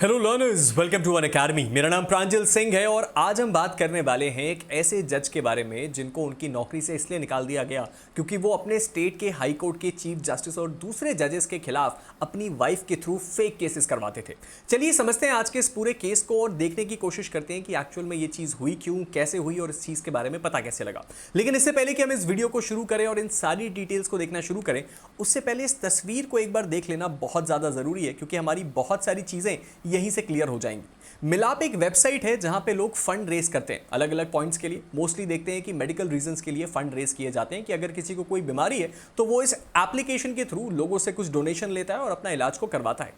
Hello learners, welcome to Unacademy. मेरा नाम प्रांजल सिंह है और आज हम बात करने वाले हैं एक ऐसे जज के बारे में जिनको उनकी नौकरी से इसलिए निकाल दिया गया क्योंकि वो अपने स्टेट के हाई कोर्ट के चीफ जस्टिस और दूसरे जजेस के खिलाफ अपनी वाइफ के थ्रू फेक केसेस करवाते थे। चलिए समझते हैं आज के इस पूरे केस को और देखने की कोशिश करते हैं कि एक्चुअल में ये चीज़ हुई क्यों, कैसे हुई और इस चीज़ के बारे में पता कैसे लगा। लेकिन इससे पहले कि हम इस वीडियो को शुरू करें और इन सारी डिटेल्स को देखना शुरू करें, उससे पहले इस तस्वीर को एक बार देख लेना बहुत ज़्यादा ज़रूरी है क्योंकि हमारी बहुत सारी चीज़ें यहीं से क्लियर हो जाएंगी। मिलाप एक वेबसाइट है जहां पे लोग फंड रेस करते हैं अलग अलग पॉइंट्स के लिए। मोस्टली देखते हैं कि मेडिकल रीजंस के लिए फंड रेस किए जाते हैं कि अगर किसी को कोई बीमारी है तो वो इस एप्लीकेशन के थ्रू लोगों से कुछ डोनेशन लेता है और अपना इलाज को करवाता है।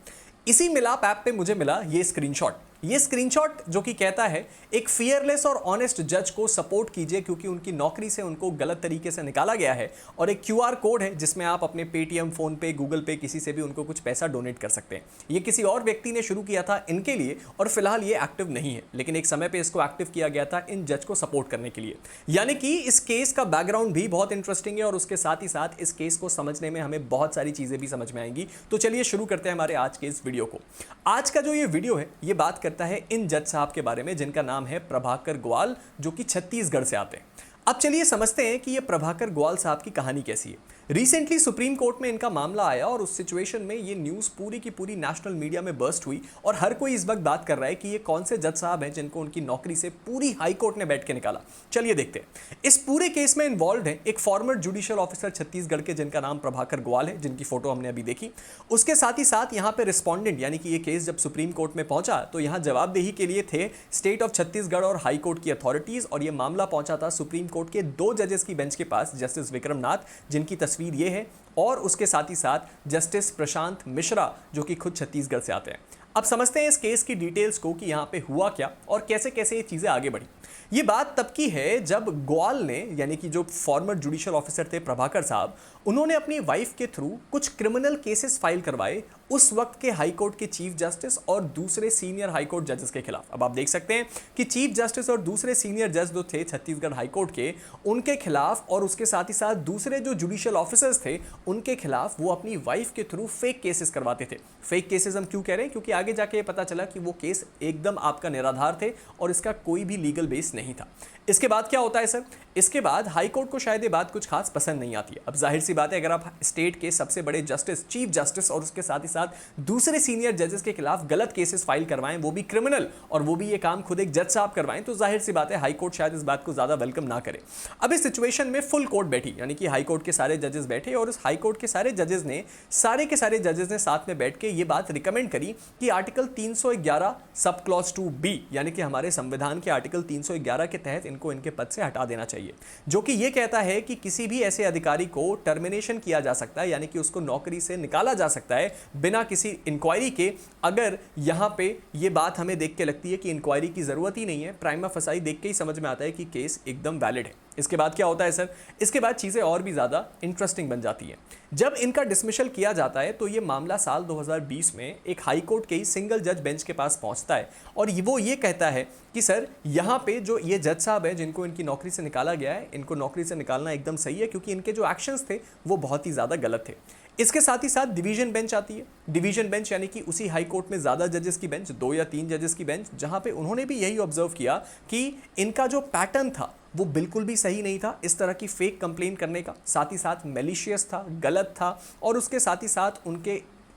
इसी मिलाप ऐप पे मुझे मिला ये स्क्रीनशॉट जो कि कहता है एक फियरलेस और ऑनेस्ट जज को सपोर्ट कीजिए क्योंकि उनकी नौकरी से उनको गलत तरीके से निकाला गया है, और एक क्यूआर कोड है जिसमें आप अपने पेटीएम, फोन पे, गूगल पे किसी से भी उनको कुछ पैसा डोनेट कर सकते हैं। ये किसी और व्यक्ति ने शुरू किया था इनके लिए और फिलहाल ये एक्टिव नहीं है, लेकिन एक समय पे इसको एक्टिव किया गया था इन जज को सपोर्ट करने के लिए। यानी कि इस केस का बैकग्राउंड भी बहुत इंटरेस्टिंग है और उसके साथ ही साथ इस केस को समझने में हमें बहुत सारी चीजें भी समझ में आएंगी। तो चलिए शुरू करते हैं हमारे आज के इस वीडियो को। आज का जो ये वीडियो है ये बात करता है इन जज साहब के बारे में जिनका नाम है प्रभाकर ग्वाल, जो कि छत्तीसगढ़ से आते हैं। अब चलिए समझते हैं कि ये प्रभाकर ग्वाल साहब की कहानी कैसी है। रिसेंटली सुप्रीम कोर्ट में इनका मामला आया और उस सिचुएशन में ये न्यूज़ पूरी की पूरी नेशनल मीडिया में बर्स्ट हुई और हर कोई इस वक्त बात कर रहा है कि ये कौन से जज साहब हैं जिनको उनकी नौकरी से पूरी हाई कोर्ट ने बैठ के निकाला। चलिए देखते हैं। इस पूरे केस में इन्वॉल्व है एक फॉर्मर जुडिशियल ऑफिसर छत्तीसगढ़ के जिनका नाम प्रभाकर ग्वाल है, जिनकी फोटो हमने अभी देखी। उसके साथ ही साथ यहाँ पे रिस्पॉन्डेंट यानी कि ये केस जब सुप्रीम कोर्ट में पहुंचा तो यहाँ जवाबदेही के लिए थे स्टेट ऑफ छत्तीसगढ़ और हाई कोर्ट की अथॉरिटीज, और ये मामला पहुंचा था सुप्रीम कोर्ट के 2 जजेस की बेंच के पास, जस्टिस विक्रम नाथ जिनकी तस्वीर ये है और उसके साथ ही साथ जस्टिस प्रशांत मिश्रा जो कि खुद छत्तीसगढ़ से आते हैं। अब समझते हैं इस केस की डिटेल्स को कि यहाँ पे हुआ क्या और कैसे कैसे ये चीज़ें आगे बढ़ी। ये बात तब की है जब ग्वाल ने, यानी कि जो फॉर्मर जुडिशियल ऑफिसर थे प्रभाकर साहब, उन्होंने अपनी वाइफ के थ्रू कुछ क्रिमिनल केसेस फाइल करवाए उस वक्त के हाई कोर्ट के चीफ जस्टिस और दूसरे सीनियर हाई कोर्ट जजेस के खिलाफ। अब आप देख सकते हैं कि चीफ जस्टिस और दूसरे सीनियर जज जो थे छत्तीसगढ़ हाई कोर्ट के, उनके खिलाफ और उसके साथ ही साथ दूसरे जो जुडिशियल ऑफिसर्स थे उनके खिलाफ वो अपनी वाइफ के थ्रू फेक केसेस करवाते थे। फेक केसेस हम क्यों कह रहे हैं? क्योंकि आगे जाके ये पता चला कि वो केस एकदम आपका निराधार थे और इसका कोई भी लीगल बेस नहीं था। इसके बाद क्या होता है सर? इसके बाद हाई कोर्ट को शायद ये बात कुछ खास पसंद नहीं आती है। अब जाहिर सी बात है, अगर आप स्टेट के सबसे बड़े जस्टिस, चीफ जस्टिस और उसके साथ ही साथ दूसरे सीनियर जजेस के खिलाफ गलत केसेस फाइल करवाएं, वो भी क्रिमिनल, और वो भी ये काम खुद एक जज साहब करवाएं, तो जाहिर सी बात है हाई कोर्ट शायद इस बात को ज्यादा वेलकम ना करे। अब इस सिचुएशन में फुल कोर्ट बैठी, यानी कि हाई कोर्ट के सारे जजेस बैठे और इस हाई कोर्ट के सारे जजेस ने, सारे के सारे जजेस ने साथ में बैठ के ये बात रिकमेंड करी कि आर्टिकल 311 सब क्लॉज 2B, यानी कि हमारे संविधान के आर्टिकल 311 के तहत इनको इनके पद से हटा देना चाहिए, जो कि ये कहता है कि किसी भी ऐसे अधिकारी को टर्मिनेशन किया जा सकता है, यानी कि उसको नौकरी से निकाला जा सकता है बिना किसी इंक्वायरी के, अगर यहां पे ये बात हमें देख के लगती है कि इंक्वायरी की जरूरत ही नहीं है, प्राइमा फसाई देख के ही समझ में आता है कि केस एकदम वैलिड है। इसके बाद क्या होता है सर? इसके बाद चीज़ें और भी ज़्यादा इंटरेस्टिंग बन जाती हैं। जब इनका डिसमिशल किया जाता है तो ये मामला साल 2020 में एक हाई कोर्ट के ही सिंगल जज बेंच के पास पहुंचता है और वो ये कहता है कि सर यहाँ पे जो ये जज साहब हैं जिनको इनकी नौकरी से निकाला गया है, इनको नौकरी से निकालना एकदम सही है क्योंकि इनके जो एक्शंस थे वो बहुत ही ज़्यादा गलत थे। इसके साथ ही साथ डिवीजन बेंच आती है। डिवीजन बेंच यानी कि उसी हाई कोर्ट में ज़्यादा जजेस की बेंच, 2 या 3 जजेस की बेंच, जहाँ पे उन्होंने भी यही ऑब्जर्व किया कि इनका जो पैटर्न था वो बिल्कुल भी सही नहीं था इस तरह की फेक कंप्लेन करने का, साथ ही साथ मैलिशियस था, गलत था, और उसके साथ ही साथ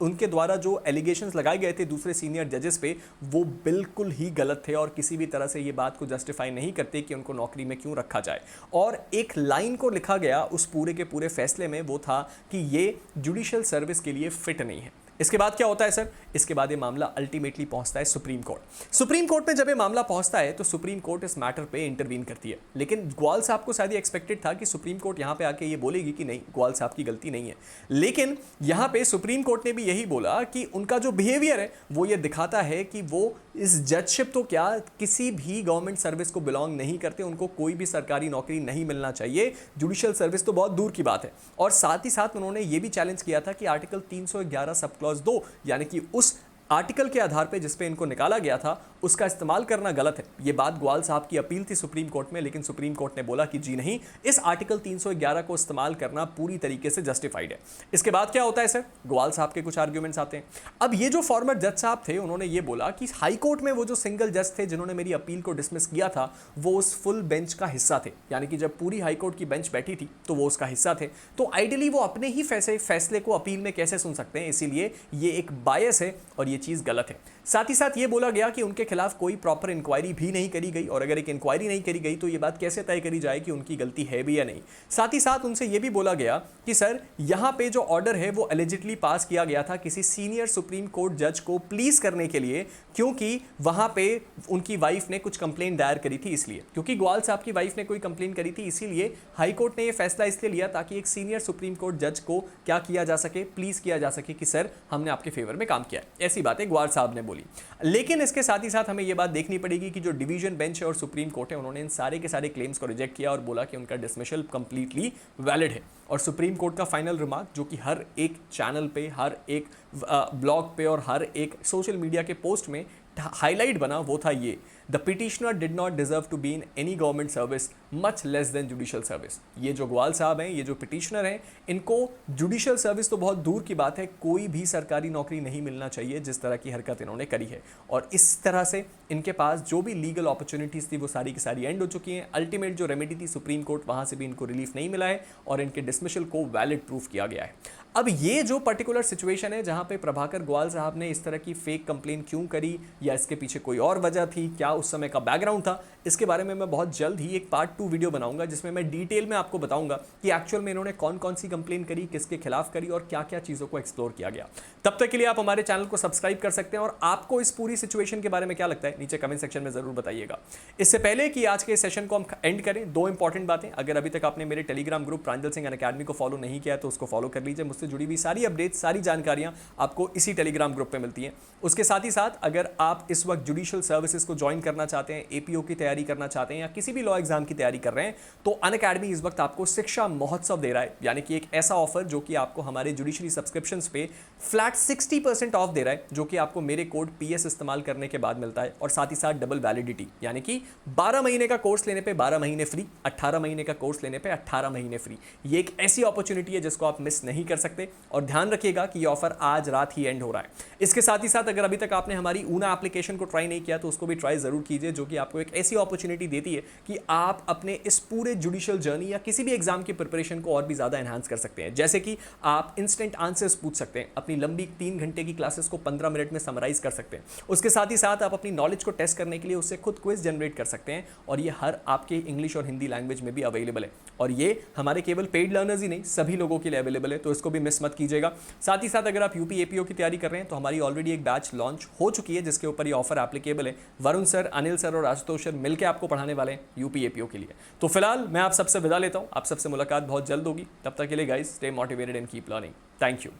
उनके द्वारा जो एलिगेशंस लगाए गए थे दूसरे सीनियर जजेस पे वो बिल्कुल ही गलत थे और किसी भी तरह से ये बात को जस्टिफाई नहीं करते कि उनको नौकरी में क्यों रखा जाए। और एक लाइन को लिखा गया उस पूरे के पूरे फैसले में, वो था कि ये जुडिशियल सर्विस के लिए फिट नहीं है। इसके बाद क्या होता है सर? इसके बाद ये मामला अल्टीमेटली पहुंचता है सुप्रीम कोर्ट। सुप्रीम कोर्ट में जब ये मामला पहुंचता है तो सुप्रीम कोर्ट इस मैटर पे इंटरवीन करती है, लेकिन ग्वाल साहब को शायद ये एक्सपेक्टेड था कि सुप्रीम कोर्ट यहाँ पे आके ये बोलेगी कि नहीं, ग्वाल साहब की गलती नहीं है। लेकिन यहाँ पे सुप्रीम कोर्ट ने भी यही बोला कि उनका जो बिहेवियर है वो ये दिखाता है कि वो इस जजशिप तो क्या किसी भी गवर्नमेंट सर्विस को बिलोंग नहीं करते, उनको कोई भी सरकारी नौकरी नहीं मिलना चाहिए, जुडिशियल सर्विस तो बहुत दूर की बात है। और साथ ही साथ उन्होंने ये भी चैलेंज किया था कि आर्टिकल 311 सब क्लॉज 2 यानी कि उस आर्टिकल के आधार पे जिस पे इनको निकाला गया था उसका इस्तेमाल करना गलत है। ये बात ग्वाल साहब की अपील थी सुप्रीम कोर्ट में, लेकिन सुप्रीम कोर्ट ने बोला कि जी नहीं, इस आर्टिकल 311 को इस्तेमाल करना पूरी तरीके से जस्टिफाइड है। इसके बाद क्या होता है सर, ग्वाल साहब के कुछ आर्ग्यूमेंट्स आते हैं। अब ये जो फॉर्मर जज साहब थे उन्होंने ये बोला कि हाई कोर्ट में वो जो सिंगल जज थे जिन्होंने मेरी अपील को डिसमिस किया था वो उस फुल बेंच का हिस्सा थे, यानी कि जब पूरी हाई कोर्ट की बेंच बैठी थी तो वो उसका हिस्सा थे। तो आइडियली वो अपने ही फैसले को अपील में कैसे सुन सकते हैं, इसीलिए ये एक बायस है और ये चीज़ गलत है। साथ ही साथ ये बोला गया कि उनके खिलाफ कोई प्रॉपर इंक्वायरी भी नहीं करी गई, और अगर एक इंक्वायरी नहीं करी गई तो ये बात कैसे तय करी जाए कि उनकी गलती है भी या नहीं। साथ ही साथ उनसे ये भी बोला गया कि सर यहाँ पे जो ऑर्डर है वो एलिजिटली पास किया गया था किसी सीनियर सुप्रीम कोर्ट जज को प्लीज करने के लिए, क्योंकि वहां पे उनकी वाइफ ने कुछ कंप्लेंट दायर करी थी, इसलिए क्योंकि ग्वाल साहब की वाइफ ने कोई कंप्लेंट करी थी, इसीलिए हाई कोर्ट ने यह फैसला इसलिए लिया ताकि एक सीनियर सुप्रीम कोर्ट जज को क्या किया जा सके, प्लीज किया जा सके कि सर हमने आपके फेवर में काम किया है। ऐसी बातें ग्वाल साहब ने बोली। लेकिन इसके साथ ही साथ हमें यह बात देखनी पड़ेगी कि जो डिवीजन बेंच है और सुप्रीम कोर्ट है उन्होंने इन सारे के सारे क्लेम्स को रिजेक्ट किया और बोला कि उनका डिसमिशल कंप्लीटली वैलिड है। और सुप्रीम कोर्ट का फाइनल रिमार्क जो कि हर एक चैनल पे, हर एक ब्लॉग पे और हर एक सोशल मीडिया के पोस्ट में हाईलाइट बना, वो था ये: the petitioner did not deserve to be in any government service much less than judicial service. ये जो ग्वाल साहब हैं, ये जो पिटिशनर हैं, इनको जुडिशियल सर्विस तो बहुत दूर की बात है, कोई भी सरकारी नौकरी नहीं मिलना चाहिए जिस तरह की हरकत इन्होंने करी है। और इस तरह से इनके पास जो भी लीगल अपॉर्चुनिटीज़ थी वो सारी की सारी एंड हो चुकी हैं। अल्टीमेट जो रेमेडी थी सुप्रीम कोर्ट, वहाँ से भी इनको रिलीफ नहीं मिला है और इनके डिसमिशल को वैलिड प्रूफ किया गया है। अब ये जो पर्टिकुलर सिचुएशन है जहाँ पे प्रभाकर ग्वाल साहब ने इस तरह की फेक कंप्लेन क्यों करी या इसके पीछे कोई और वजह थी, क्या उस समय का बैकग्राउंड था, इसके बारे में मैं बहुत जल्द ही एक पार्ट 2 वीडियो बनाऊंगा जिसमें मैं डिटेल में आपको बताऊंगा कि एक्चुअल में इन्होंने कौन कौन सी कंप्लेन करी, किसके खिलाफ करी और क्या क्या चीज़ों को एक्सप्लोर किया गया। तब तक के लिए आप हमारे चैनल को सब्सक्राइब कर सकते हैं और आपको इस पूरी सिचुएशन के बारे में क्या लगता है नीचे कमेंट सेक्शन में जरूर बताइएगा। इससे पहले कि आज के सेशन को हम एंड करें, 2 इंपॉर्टेंट बातें। अगर अभी तक आपने मेरे टेलीग्राम ग्रुप प्रांजल सिंह अनअकैडमी को फॉलो नहीं किया तो उसको फॉलो कर लीजिए। मुझसे जुड़ी हुई सारी अपडेट, सारी जानकारियां आपको इसी टेलीग्राम ग्रुप पे मिलती हैं। उसके साथ ही साथ अगर आप इस वक्त जुडिशियल सर्विसेज को ज्वाइन करना चाहते हैं, एपीओ की तैयारी करना चाहते हैं या किसी भी लॉ एग्जाम की तैयारी कर रहे हैं, तो अनअकैडमी इस वक्त आपको शिक्षा महोत्सव दे रहा है, यानी कि एक ऐसा ऑफर जो कि आपको हमारे जुडिशरी सब्सक्रिप्शंस पे फ्लैट 60% ऑफ दे रहा है, जो कि आपको मेरे कोड PS इस्तेमाल करने के बाद मिलता है। और साथ ही साथ डबल वैलिडिटी, यानी कि 12 महीने का कोर्स लेने पे 12 महीने फ्री, 18 महीने का कोर्स लेने पे 18 महीने फ्री। ये एक ऐसी अपॉर्चुनिटी है जिसको आप मिस नहीं कर सकते और ध्यान रखिएगा कि ये ऑफर आज रात ही एंड हो रहा है। इसके साथ ही साथ अगर अभी तक आपने हमारी ऊना एप्लीकेशन को ट्राई नहीं किया तो उसको भी ट्राई जरूर कीजिए, जो कि आपको एक ऐसी अपॉर्चुनिटी देती है कि आप अपने इस पूरे जुडिशियल जर्नी या किसी भी एग्जाम की प्रिपरेशन को और भी ज्यादा एनहांस कर सकते हैं। जैसे कि आप इंस्टेंट आंसर्स पूछ सकते हैं, अपनी लंबी 3 घंटे की क्लासेस को 15 मिनट में समराइज कर सकते हैं। उसके साथ ही साथ आप अपनी नॉलेज को टेस्ट करने के लिए उससे खुद क्विज जनरेट कर सकते हैं और ये हर आपके इंग्लिश और हिंदी लैंग्वेज में भी अवेलेबल है। और ये हमारे केवल पेड लर्नर्स ही नहीं, सभी लोगों के लिए अवेलेबल है, तो इसको भी मिस मत कीजिएगा। साथ ही साथ अगर आप यूपी एपीओ की तैयारी कर रहे हैं तो हमारी ऑलरेडी एक बैच लॉन्च हो चुकी है जिसके ऊपर ये ऑफर एप्लीकेबल है। वरुण सर, अनिल सर और आशुतोष सर मिलकर आपको पढ़ाने वाले हैं यूपी एपीओ के लिए। तो फिलहाल मैं आप सबसे विदा लेता हूं, आप सबसे मुलाकात बहुत जल्द होगी। तब तक के लिए guys, stay motivated and keep learning. Thank you.